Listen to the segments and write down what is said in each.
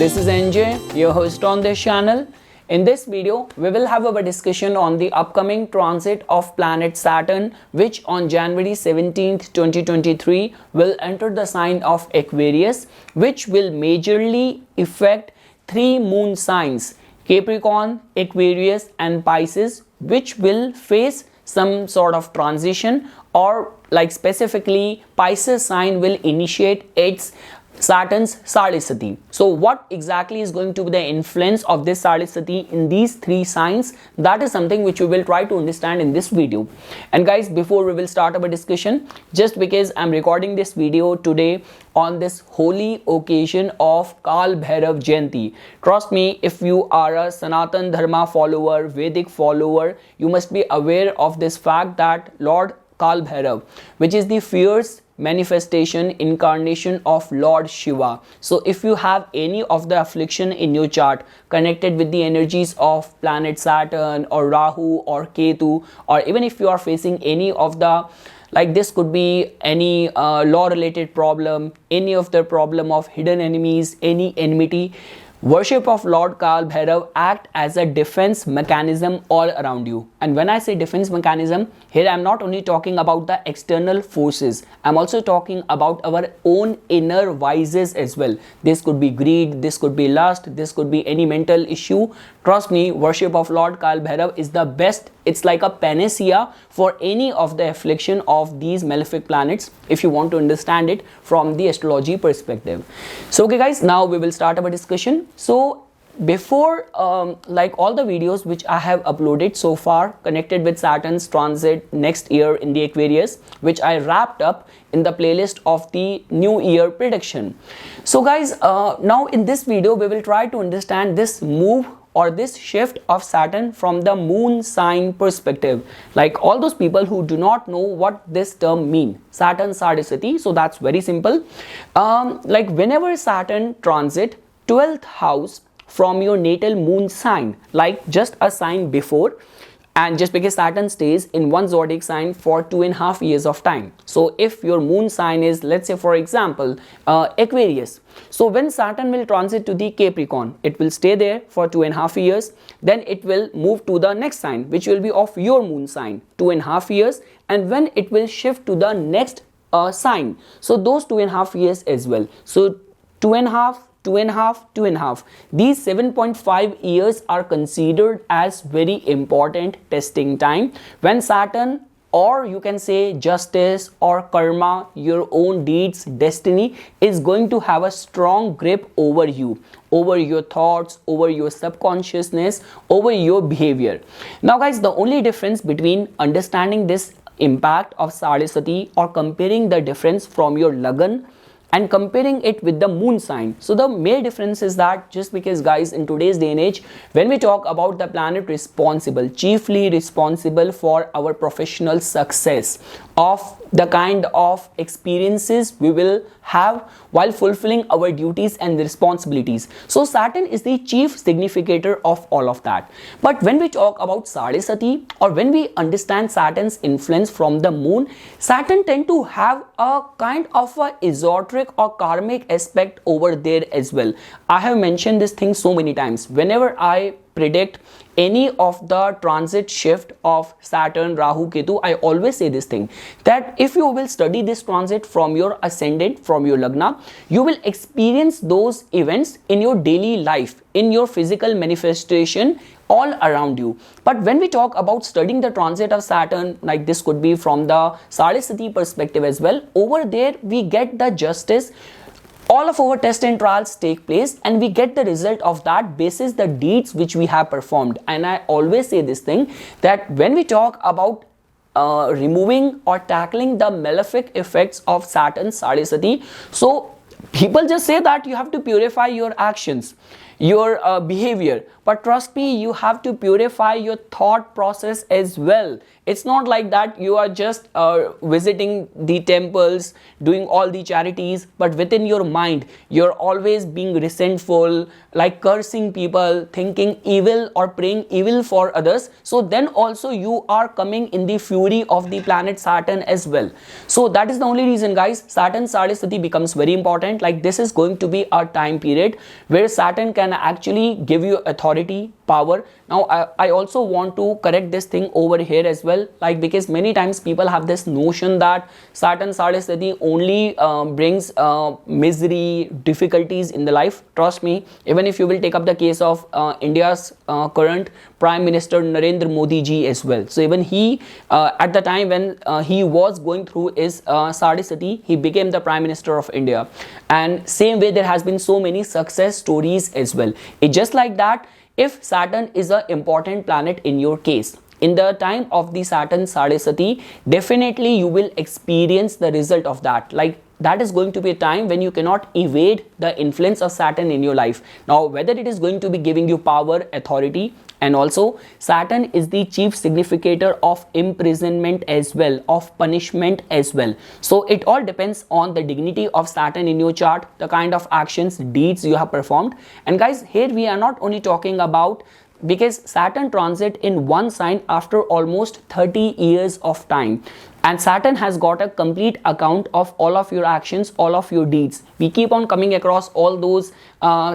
This is NJ, your host on this channel. In this video, we will have our discussion on the upcoming transit of planet Saturn, which on January 17th, 2023 will enter the sign of Aquarius, which will majorly affect three moon signs, Capricorn, Aquarius and Pisces, which will face some sort of transition, or like specifically Pisces sign will initiate its Saturn's Sade Sati. So what exactly is going to be the influence of this Sade Sati in these three signs? That is something which we will try to understand in this video. And guys, before we will start our discussion, just because I'm recording this video today on this holy occasion of Kal Bhairav Jayanti, trust me, if you are a Sanatan Dharma follower, Vedic follower, you must be aware of this fact that Lord Kal Bhairav, which is the fierce manifestation, incarnation of Lord Shiva. So if you have any of the affliction in your chart connected with the energies of planet Saturn or Rahu or Ketu, or even if you are facing any of the, like this could be any law related problem, any of the problem of hidden enemies, any enmity, worship of Lord Kal Bhairav act as a defense mechanism all around you. And when I say defense mechanism, here I am not only talking about the external forces, I am also talking about our own inner vices as well. This could be greed, this could be lust, this could be any mental issue. Trust me, worship of Lord Kal Bhairav is the best. It's like a panacea for any of the affliction of these malefic planets, if you want to understand it from the astrology perspective. So okay guys, now we will start our discussion. So before like all the videos which I have uploaded so far connected with Saturn's transit next year in the Aquarius, which I wrapped up in the playlist of the new year prediction. So guys, now in this video we will try to understand this move or this shift of Saturn from the moon sign perspective. Like all those people who do not know what this term mean, Saturn Sade Sati, so that's very simple. Like whenever Saturn transit 12th house from your natal moon sign, like just a sign before, and just because Saturn stays in one zodiac sign for 2.5 years of time. So if your moon sign is, let's say for example, Aquarius, so when Saturn will transit to the Capricorn, it will stay there for 2.5 years, then it will move to the next sign, which will be of your moon sign, 2.5 years, and when it will shift to the next sign, so those 2.5 years as well. So 2.5, 2.5, 2.5. These 7.5 years are considered as very important testing time when Saturn, or you can say justice or karma, your own deeds, destiny, is going to have a strong grip over you, over your thoughts, over your subconsciousness, over your behavior. Now guys, the only difference between understanding this impact of Sade Sati or comparing the difference from your Lagan and comparing it with the moon sign. So the main difference is that just because guys, in today's day and age, when we talk about the planet responsible, chiefly responsible for our professional success, of the kind of experiences we will have while fulfilling our duties and responsibilities. So Saturn is the chief significator of all of that. But when we talk about Sade Sati, or when we understand Saturn's influence from the moon, Saturn tend to have a kind of a esoteric or karmic aspect over there as well. I have mentioned this thing so many times. Whenever I predict any of the transit shift of Saturn, Rahu, Ketu, I always say this thing, that if you will study this transit from your ascendant, from your Lagna, you will experience those events in your daily life, in your physical manifestation all around you. But when we talk about studying the transit of Saturn, like this could be from the Sade Sati perspective as well, over there we get the justice. All of our tests and trials take place and we get the result of that basis the deeds which we have performed. And I always say this thing, that when we talk about removing or tackling the malefic effects of Saturn's Sade Sati, so people just say that you have to purify your actions. your behavior. But trust me, you have to purify your thought process as well. It's not like that you are just visiting the temples, doing all the charities, but within your mind you're always being resentful, like cursing people, thinking evil or praying evil for others. So then also you are coming in the fury of the planet Saturn as well. So that is the only reason, guys, Saturn Sade Sati becomes very important. Like, this is going to be a time period where Saturn can actually give you authority, power. Now I also want to correct this thing over here as well, like, because many times people have this notion that Saturn Sade Sati only brings misery, difficulties in the life. Trust me, even if you will take up the case of India's current Prime Minister Narendra Modi ji as well. So even he, at the time when he was going through his Sade Sati, he became the Prime Minister of India. And same way, there has been so many success stories as well. It's just like that. If Saturn is an important planet in your case, in the time of the Saturn Sade Sati, definitely you will experience the result of that. Like, that is going to be a time when you cannot evade the influence of Saturn in your life. Now, whether it is going to be giving you power, authority, and also Saturn is the chief significator of imprisonment as well, of punishment as well. So it all depends on the dignity of Saturn in your chart, the kind of actions, deeds you have performed. And guys, here we are not only talking about, because Saturn transit in one sign after almost 30 years of time, and Saturn has got a complete account of all of your actions, all of your deeds. We keep on coming across all those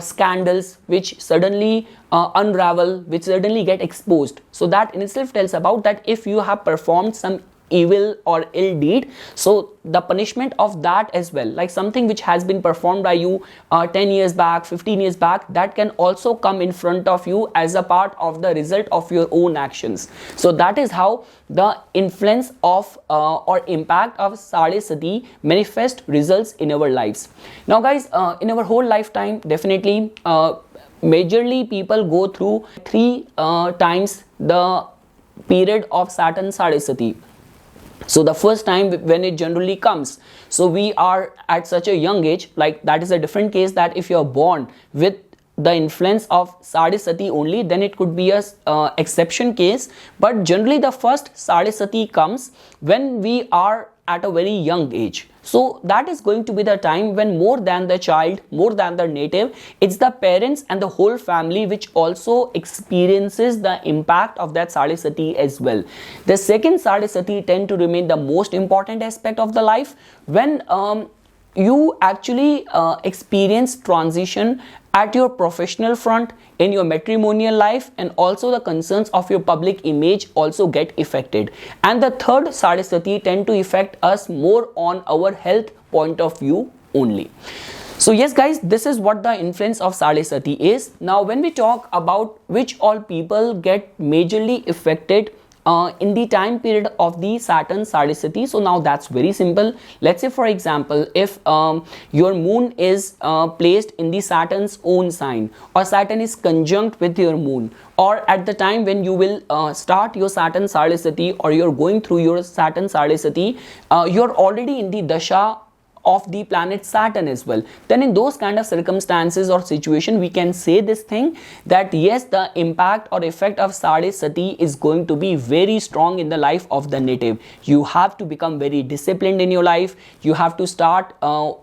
scandals which suddenly unravel, which suddenly get exposed. So that in itself tells about that if you have performed some evil or ill deed, so the punishment of that as well, like something which has been performed by you 10 years back, 15 years back, that can also come in front of you as a part of the result of your own actions. So that is how the influence of or impact of Sade Sati manifest results in our lives. Now guys, in our whole lifetime, definitely majorly people go through 3 times the period of Saturn Sade Sati. So the first time when it generally comes, so we are at such a young age, like that is a different case, that if you are born with the influence of Sade Sati only, then it could be a exception case. But generally the first Sade Sati comes when we are at a very young age. So that is going to be the time when more than the child, more than the native, it's the parents and the whole family which also experiences the impact of that Sade Sati as well. The second Sade Sati tend to remain the most important aspect of the life when you actually experience transition at your professional front, in your matrimonial life, and also the concerns of your public image also get affected. And the third Sade Sati tend to affect us more on our health point of view only. So yes guys, this is what the influence of Sade Sati is. Now when we talk about which all people get majorly affected in the time period of the Saturn Sade Sati, so now that's very simple. Let's say for example, if your moon is placed in the Saturn's own sign, or Saturn is conjunct with your moon, or at the time when you will start your Saturn Sade Sati, or you're going through your Saturn Sade Sati, you're already in the dasha of the planet Saturn as well, then in those kind of circumstances or situation, we can say this thing that yes, the impact or effect of Sade Sati is going to be very strong in the life of the native. You have to become very disciplined in your life. You have to start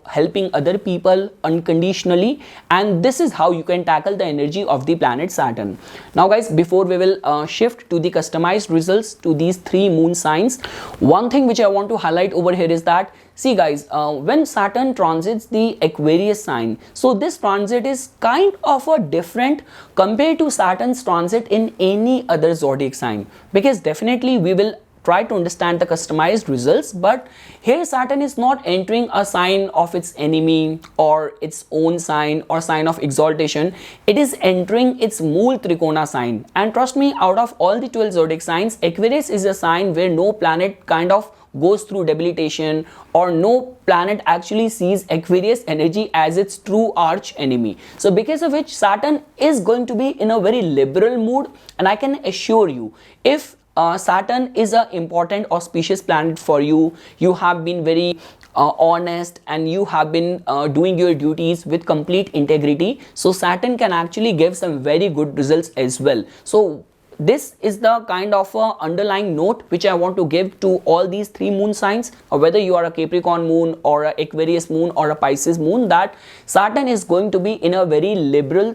helping other people unconditionally, and this is how you can tackle the energy of the planet Saturn. Now guys, before we will shift to the customized results to these 3 moon signs, one thing which I want to highlight over here is that, see guys, when Saturn transits the Aquarius sign, so this transit is kind of a different compared to Saturn's transit in any other zodiac sign, because definitely we will try to understand the customized results, but here Saturn is not entering a sign of its enemy or its own sign or sign of exaltation. It is entering its Mool Trikona sign, and trust me, out of all the 12 zodiac signs, Aquarius is a sign where no planet kind of goes through debilitation, or no planet actually sees Aquarius energy as its true arch enemy. So because of which Saturn is going to be in a very liberal mood, and I can assure you, if Saturn is an important auspicious planet for you, you have been very honest, and you have been doing your duties with complete integrity, so Saturn can actually give some very good results as well. So this is the kind of underlying note which I want to give to all these three moon signs, whether you are a Capricorn moon or a Aquarius moon or a Pisces moon, that Saturn is going to be in a very liberal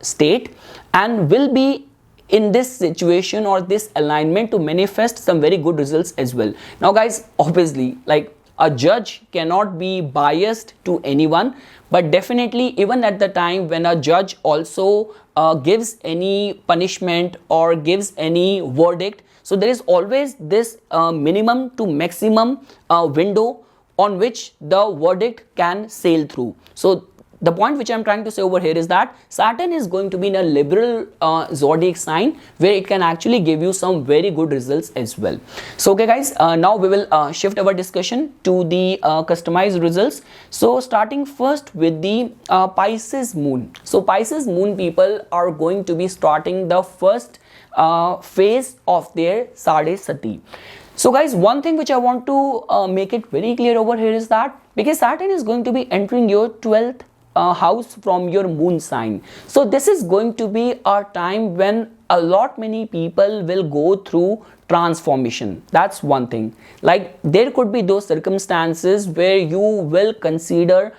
state and will be in this situation or this alignment to manifest some very good results as well. Now guys, obviously, like, a judge cannot be biased to anyone, but definitely even at the time when a judge also gives any punishment or gives any verdict, so there is always this minimum to maximum window on which the verdict can sail through. So the point which I'm trying to say over here is that Saturn is going to be in a liberal zodiac sign where it can actually give you some very good results as well. So okay guys, now we will shift our discussion to the customized results. So starting first with the Pisces moon. So Pisces moon people are going to be starting the first phase of their Sade Sati. So guys, one thing which I want to make it very clear over here is that because Saturn is going to be entering your 12th house from your moon sign, so this is going to be a time when a lot many people will go through transformation. That's one thing. Like, there could be those circumstances where you will consider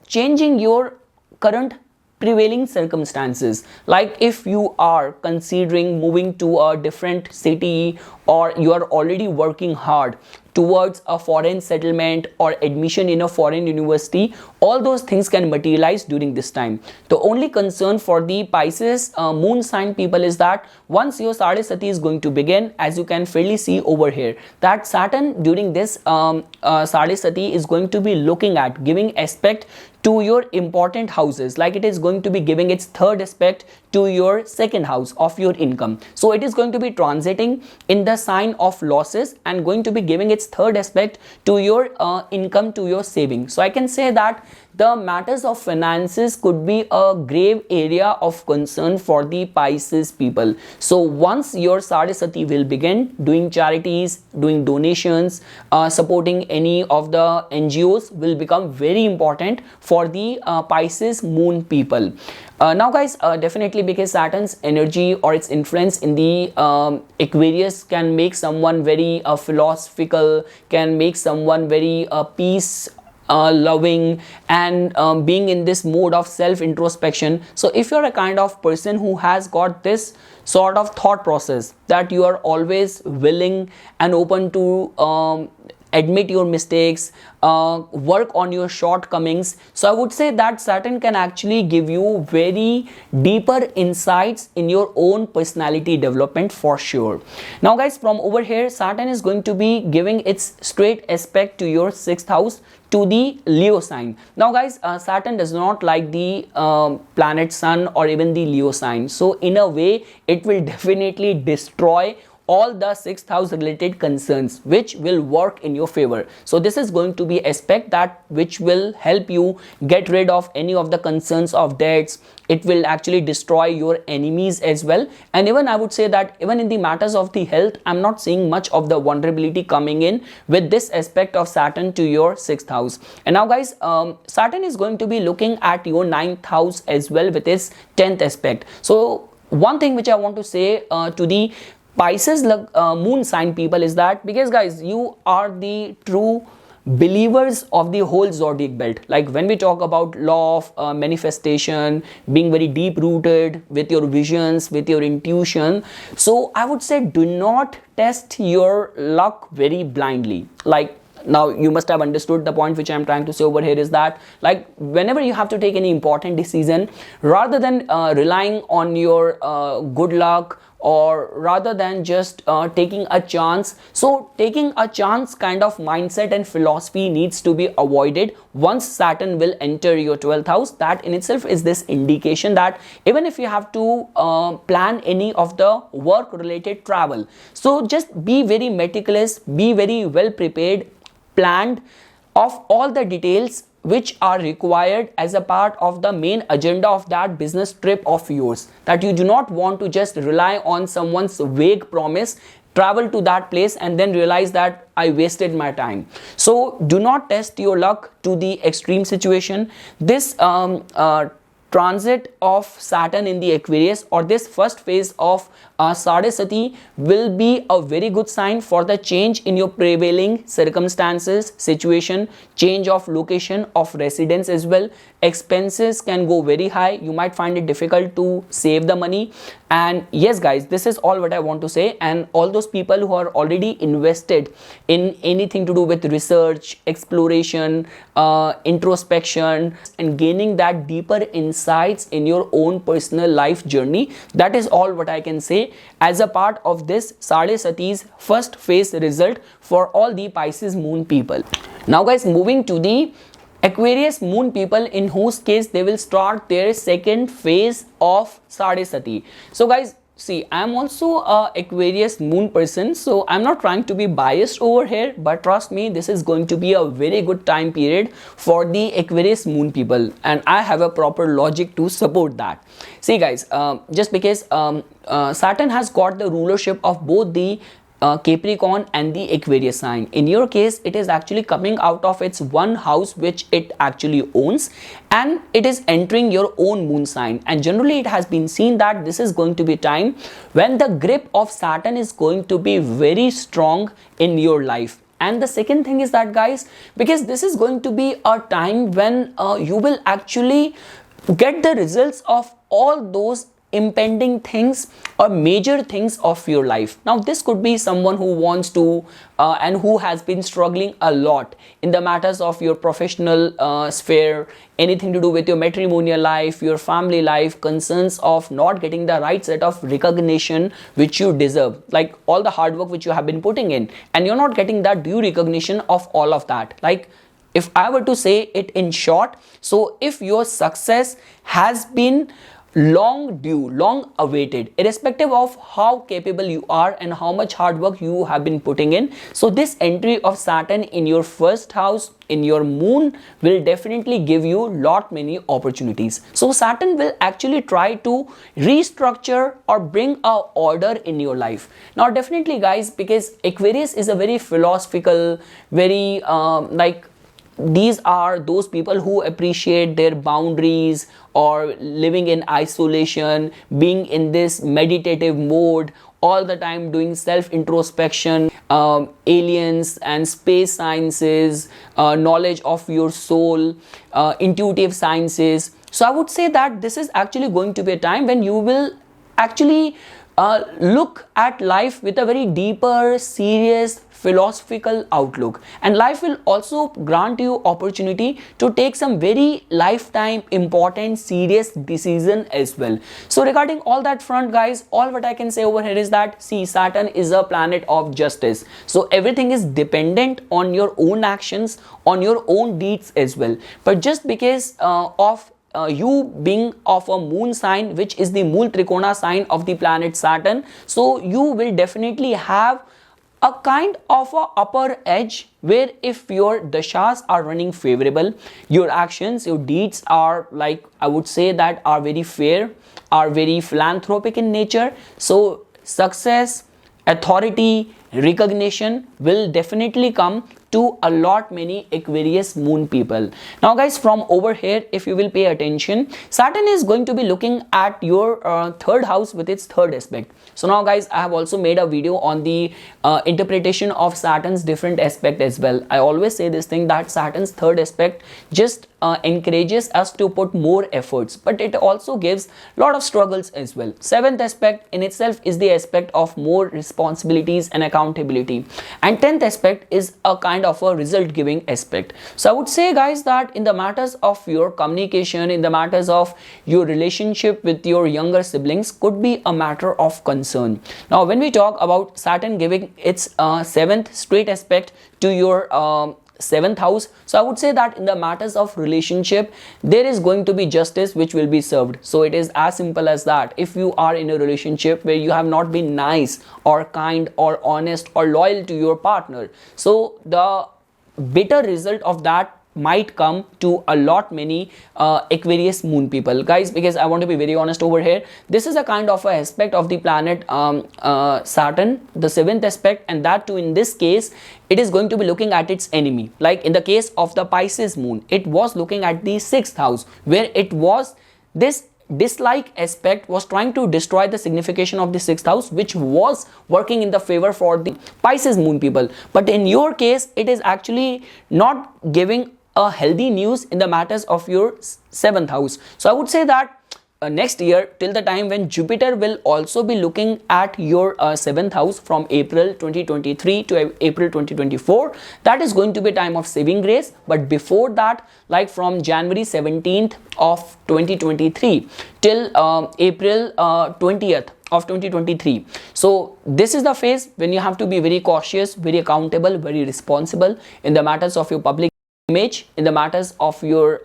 changing your current prevailing circumstances. Like, if you are considering moving to a different city, or you are already working hard towards a foreign settlement or admission in a foreign university, all those things can materialize during this time. The only concern for the Pisces moon sign people is that once your Sade Sati is going to begin, as you can fairly see over here, that Saturn during this Sade Sati is going to be looking at giving aspect to your important houses. Like, it is going to be giving its third aspect to your second house of your income. So it is going to be transiting in the sign of losses and going to be giving its third aspect to your income, to your saving. So I can say that the matters of finances could be a grave area of concern for the Pisces people. So once your Sade Sati will begin, doing charities, doing donations, supporting any of the NGOs will become very important for the Pisces moon people. Now guys, definitely because Saturn's energy or its influence in the Aquarius can make someone very philosophical, can make someone very peace loving, and being in this mode of self introspection. So if you're a kind of person who has got this sort of thought process, that you are always willing and open to admit your mistakes, work on your shortcomings, so I would say that Saturn can actually give you very deeper insights in your own personality development for sure. Now guys, from over here, Saturn is going to be giving its straight aspect to your 6th house, to the Leo sign. Now guys, Saturn does not like the planet Sun or even the Leo sign, so in a way it will definitely destroy all the 6th house related concerns which will work in your favor. So this is going to be aspect that which will help you get rid of any of the concerns of debts. It will actually destroy your enemies as well. And even I would say that even in the matters of the health, I'm not seeing much of the vulnerability coming in with this aspect of Saturn to your 6th house. And now guys, Saturn is going to be looking at your 9th house as well with its 10th aspect. So one thing which I want to say to the Pisces moon sign people is that, because guys, you are the true believers of the whole zodiac belt. Like, when we talk about law of manifestation, being very deep rooted with your visions, with your intuition, so I would say do not test your luck very blindly. Like, now you must have understood the point which I am trying to say over here is that, like, whenever you have to take any important decision, rather than relying on your good luck, or rather than just taking a chance, so taking a chance kind of mindset and philosophy needs to be avoided once Saturn will enter your 12th house. That in itself is this indication that even if you have to plan any of the work related travel, so just be very meticulous, be very well prepared, planned of all the details which are required as a part of the main agenda of that business trip of yours, that you do not want to just rely on someone's vague promise travel to that place and then realize that I wasted my time. So do not test your luck to the extreme situation. This transit of Saturn in the Aquarius, or this first phase of Sade Sati, will be a very good sign for the change in your prevailing circumstances, situation, change of location of residence as well. Expenses can go very high. You might find it difficult to save the money. And yes guys, this is all what I want to say. And all those people who are already invested in anything to do with research, exploration, introspection, and gaining that deeper insights in your own personal life journey, that is all what I can say as a part of this Sade Sati's first phase result for all the Pisces moon people. Now guys, moving to the Aquarius moon people, in whose case they will start their second phase of Sade Sati. So guys, see, I am also a Aquarius moon person, so I'm not trying to be biased over here, but trust me, this is going to be a very good time period for the Aquarius moon people, and I have a proper logic to support that. See guys, just because Saturn has got the rulership of both the Capricorn and the Aquarius sign. In your case, it is actually coming out of its one house which it actually owns, and it is entering your own moon sign. And generally it has been seen that this is going to be time when the grip of Saturn is going to be very strong in your life. And the second thing is that guys, because this is going to be a time when you will actually get the results of all those impending things or major things of your life. Now this could be someone who wants to and who has been struggling a lot in the matters of your professional sphere, anything to do with your matrimonial life, your family life, concerns of not getting the right set of recognition which you deserve, like all the hard work which you have been putting in, and you're not getting that due recognition of all of that. Like, if I were to say it in short, so if your success has been long due, long awaited, irrespective of how capable you are and how much hard work you have been putting in, so this entry of Saturn in your first house, in your moon, will definitely give you lot many opportunities. So Saturn will actually try to restructure or bring a order in your life. Now definitely guys, because Aquarius is a very philosophical, very these are those people who appreciate their boundaries, or living in isolation, being in this meditative mode, all the time doing self-introspection, aliens and space sciences, knowledge of your soul, intuitive sciences. So I would say that this is actually going to be a time when you will actually look at life with a very deeper, serious, philosophical outlook, and life will also grant you opportunity to take some very lifetime important serious decision as well. So regarding all that front guys, all what I can say over here is that, see, Saturn is a planet of justice, so everything is dependent on your own actions, on your own deeds as well. But just because of you being of a moon sign, which is the Mool Trikona sign of the planet Saturn, so you will definitely have a kind of a upper edge, where if your dashas are running favorable, your actions, your deeds are, like, I would say that are very fair, are very philanthropic in nature, so success, authority, recognition will definitely come to a lot many Aquarius moon people. Now guys, from over here, if you will pay attention, Saturn is going to be looking at your third house with its third aspect. So now guys, I have also made a video on the interpretation of Saturn's different aspect as well. I always say this thing, that Saturn's third aspect just encourages us to put more efforts, but it also gives a lot of struggles as well. Seventh aspect in itself is the aspect of more responsibilities and accountability, and 10th aspect is a kind of a result giving aspect. So I would say guys that in the matters of your communication, in the matters of your relationship with your younger siblings, could be a matter of concern. Now when we talk about Saturn giving its seventh straight aspect to your seventh house, so I would say that in the matters of relationship, there is going to be justice which will be served. So it is as simple as that. If you are in a relationship where you have not been nice or kind or honest or loyal to your partner, so the bitter result of that might come to a lot many Aquarius moon people, guys, because I want to be very honest over here. This is a kind of a aspect of the planet Saturn, the 7th aspect, and that too in this case it is going to be looking at its enemy. Like in the case of the Pisces moon, it was looking at the 6th house, where it was this dislike aspect was trying to destroy the signification of the 6th house, which was working in the favor for the Pisces moon people. But in your case, it is actually not giving a healthy news in the matters of your 7th house. So I would say that next year, till the time when Jupiter will also be looking at your 7th house from April 2023 to April 2024, that is going to be a time of saving grace. But before that, like from January 17th of 2023 till April 20th of 2023, so this is the phase when you have to be very cautious, very accountable, very responsible in the matters of your public image, in the matters of your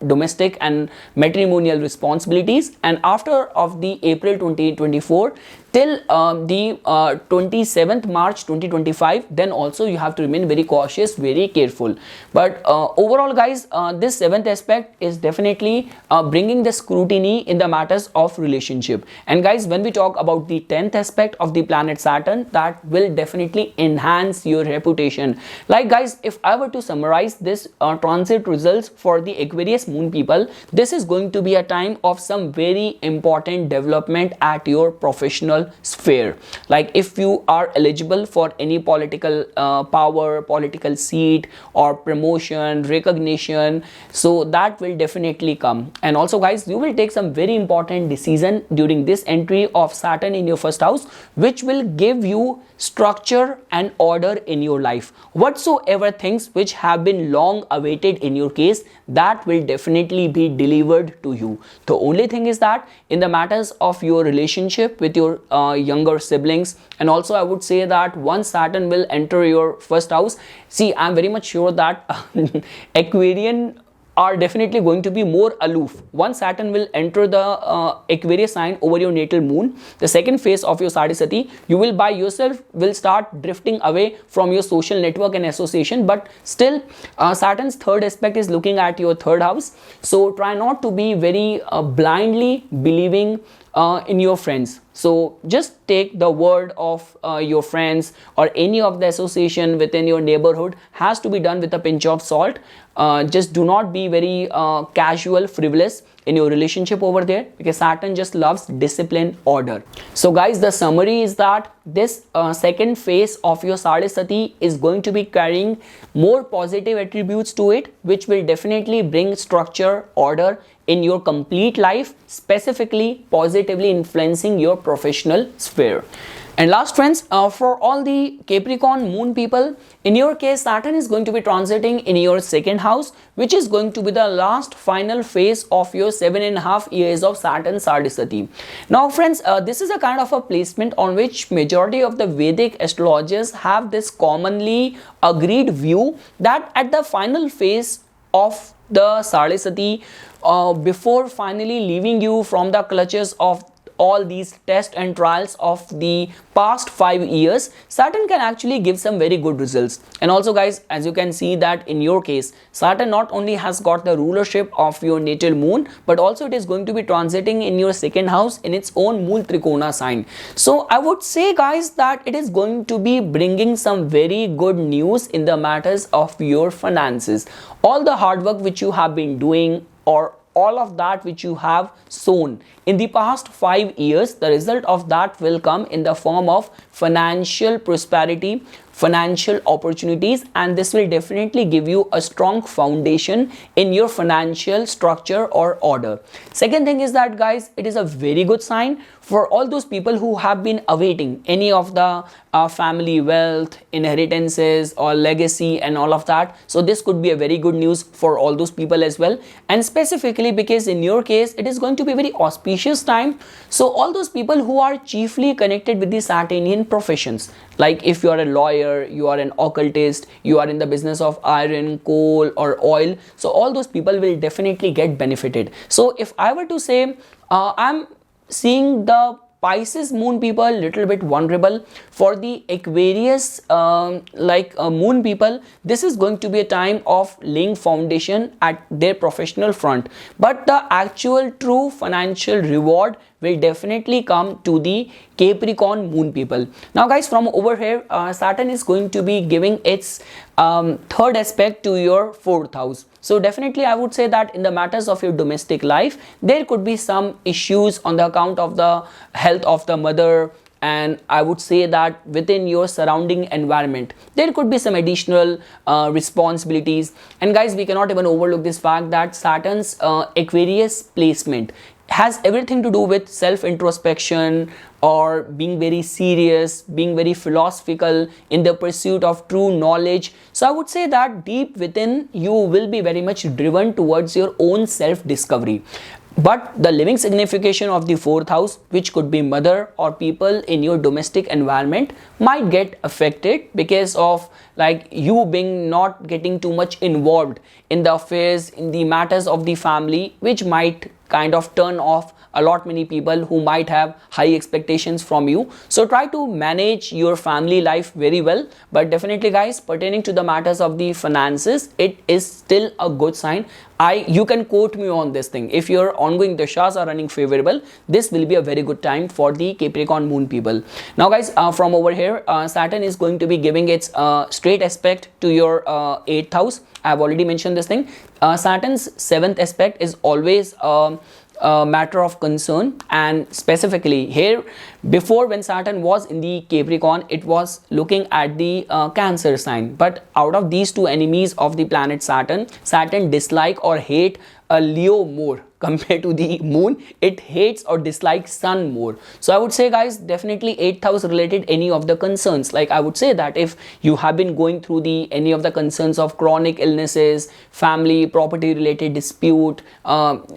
domestic and matrimonial responsibilities. And after of the April 2024 till the 27th March 2025, then also you have to remain very cautious, very careful. But overall, guys, this 7th aspect is definitely bringing the scrutiny in the matters of relationship. And guys, when we talk about the 10th aspect of the planet Saturn, that will definitely enhance your reputation. Like guys, if I were to summarize this transit results for the Aquarius moon people, this is going to be a time of some very important development at your professional sphere. Like if you are eligible for any political power, political seat or promotion, recognition, so that will definitely come. And also guys, you will take some very important decision during this entry of Saturn in your first house, which will give you structure and order in your life. Whatsoever things which have been long awaited in your case, that will definitely be delivered to you. The only thing is that in the matters of your relationship with your younger siblings, and also I would say that once Saturn will enter your first house, see, I'm very much sure that Aquarian are definitely going to be more aloof. Once Saturn will enter the Aquarius sign over your natal moon, the second phase of your Sade Sati, you will by yourself will start drifting away from your social network and association. But still, Saturn's third aspect is looking at your third house. So try not to be very blindly believing in your friends. So just take the word of your friends or any of the association within your neighborhood has to be done with a pinch of salt. Just do not be very casual, frivolous in your relationship over there, because Saturn just loves discipline, order. So guys, the summary is that this second phase of your Sade Sati is going to be carrying more positive attributes to it, which will definitely bring structure, order in your complete life, specifically positively influencing your professional sphere. And last friends, for all the Capricorn moon people, in your case Saturn is going to be transiting in your second house, which is going to be the last final phase of your 7.5 years of Saturn Sade Sati. Now friends, this is a kind of a placement on which majority of the Vedic astrologers have this commonly agreed view that at the final phase of the Sade Sati, before finally leaving you from the clutches of all these tests and trials of the past 5 years, Saturn can actually give some very good results. And also guys, as you can see that in your case, Saturn not only has got the rulership of your natal moon, but also it is going to be transiting in your second house in its own Mool Trikona sign. So I would say guys that it is going to be bringing some very good news in the matters of your finances. All the hard work which you have been doing, or all of that which you have sown in the past 5 years, the result of that will come in the form of financial prosperity, financial opportunities, and this will definitely give you a strong foundation in your financial structure or order. Second thing is that guys, it is a very good sign for all those people who have been awaiting any of the family wealth, inheritances or legacy and all of that. So this could be a very good news for all those people as well, and specifically because in your case it is going to be a very auspicious time. So all those people who are chiefly connected with the Saturnian professions, like if you are a lawyer, you are an occultist, you are in the business of iron, coal or oil, so all those people will definitely get benefited. So if I were to say, I'm seeing the Pisces moon people, little bit vulnerable. For the Aquarius moon people, this is going to be a time of laying foundation at their professional front, but the actual true financial reward will definitely come to the Capricorn moon people. Now guys, from over here, Saturn is going to be giving its third aspect to your fourth house. So definitely I would say that in the matters of your domestic life, there could be some issues on the account of the health of the mother, and I would say that within your surrounding environment there could be some additional responsibilities. And guys, we cannot even overlook this fact that Saturn's Aquarius placement has everything to do with self introspection, or being very serious, being very philosophical in the pursuit of true knowledge. So I would say that deep within you will be very much driven towards your own self discovery. But the living signification of the fourth house, which could be mother or people in your domestic environment, might get affected because of like you being not getting too much involved in the affairs, in the matters of the family, which might kind of turn off a lot many people who might have high expectations from you. So try to manage your family life very well. But definitely guys, pertaining to the matters of the finances, it is still a good sign. You can quote me on this thing. If your ongoing dashas are running favorable, this will be a very good time for the Capricorn moon people. Now guys, from over here, Saturn is going to be giving its straight aspect to your 8th house. I have already mentioned this thing. Saturn's 7th aspect is always a matter of concern, and specifically here, before when Saturn was in the Capricorn, it was looking at the Cancer sign. But out of these two enemies of the planet Saturn, Saturn dislike or hate a Leo more compared to the moon. It hates or dislikes sun more. So I would say guys, definitely 8th house related any of the concerns. Like I would say that if you have been going through any of the concerns of chronic illnesses, family, property related dispute,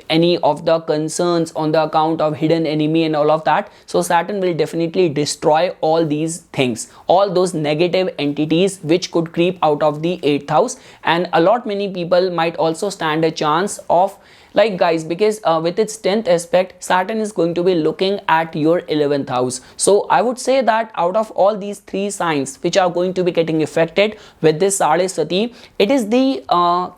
any of the concerns on the account of hidden enemy and all of that, so Saturn will definitely destroy all these things, all those negative entities which could creep out of the 8th house. And a lot many people might also stand a chance of, like guys, because with its 10th aspect, Saturn is going to be looking at your 11th house. So I would say that out of all these three signs which are going to be getting affected with this Sade Sati, it is the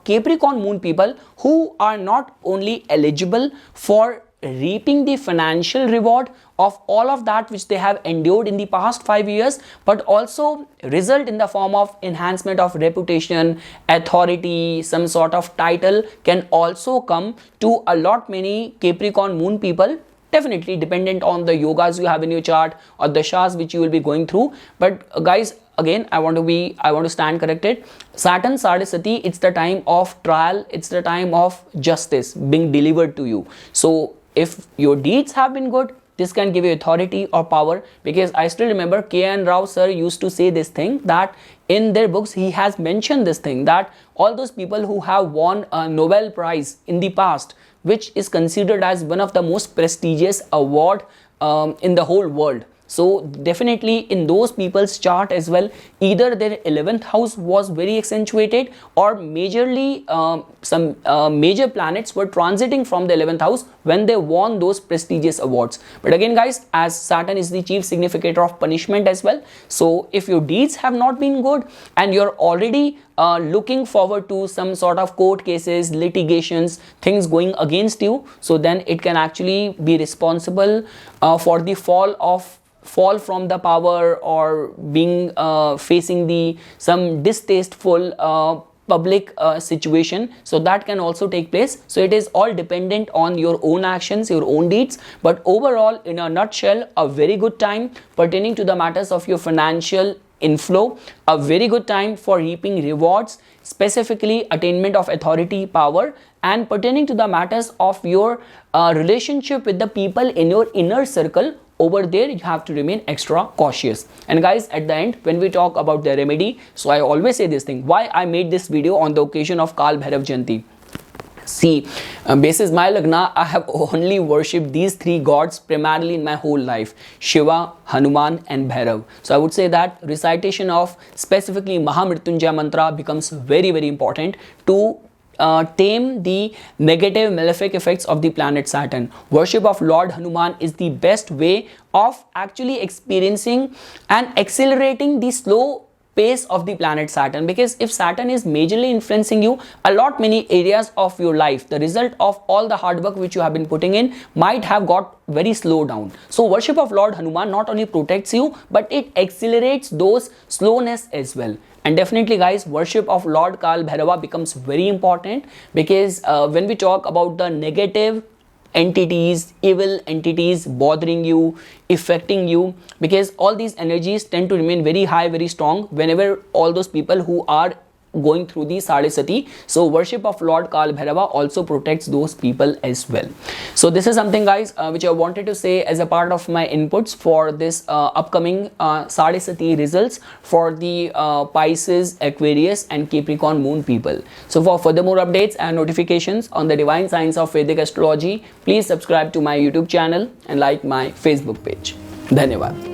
Capricorn moon people who are not only eligible for reaping the financial reward of all of that which they have endured in the past 5 years, but also result in the form of enhancement of reputation, authority, some sort of title can also come to a lot many Capricorn moon people, definitely dependent on the yogas you have in your chart or the dashas which you will be going through. But guys, again, I want to stand corrected. Saturn Sade Sati, it's the time of trial, it's the time of justice being delivered to you. So if your deeds have been good, this can give you authority or power, because I still remember K.N. Rao sir used to say this thing, that in their books he has mentioned this thing, that all those people who have won a Nobel Prize in the past, which is considered as one of the most prestigious award in the whole world. So definitely in those people's chart as well, either their 11th house was very accentuated, or majorly some major planets were transiting from the 11th house when they won those prestigious awards. But again guys, as Saturn is the chief significator of punishment as well, so if your deeds have not been good and you're already looking forward to some sort of court cases, litigations, things going against you, so then it can actually be responsible for the fall from the power, or being facing some distasteful public situation. So that can also take place. So it is all dependent on your own actions, your own deeds. But overall, in a nutshell, a very good time pertaining to the matters of your financial inflow, a very good time for reaping rewards, specifically attainment of authority, power, and pertaining to the matters of your relationship with the people in your inner circle. Over there you have to remain extra cautious. And guys, at the end when we talk about the remedy, so I always say this thing, why I made this video on the occasion of Kal Bhairav Jayanti. See, basis my lagna, I have only worshipped these three gods primarily in my whole life: Shiva, Hanuman and Bhairav. So I would say that recitation of specifically Mahamrityunjaya mantra becomes very, very important to tame the negative malefic effects of the planet Saturn. Worship of Lord Hanuman is the best way of actually experiencing and accelerating the slow pace of the planet Saturn, because if Saturn is majorly influencing you a lot many areas of your life, the result of all the hard work which you have been putting in might have got very slow down. So worship of Lord Hanuman not only protects you, but it accelerates those slowness as well. And definitely guys, worship of Lord Kal Bhairava becomes very important, because when we talk about the negative entities, evil entities bothering you, affecting you, because all these energies tend to remain very high, very strong whenever all those people who are going through the Sade Sati. So worship of Lord Kal Bhairava also protects those people as well. So this is something guys which I wanted to say as a part of my inputs for this upcoming Sade Sati results for the Pisces, Aquarius and Capricorn moon people. So for further more updates and notifications on the divine science of Vedic astrology, please subscribe to my YouTube channel and like my Facebook page. Dhanyavad.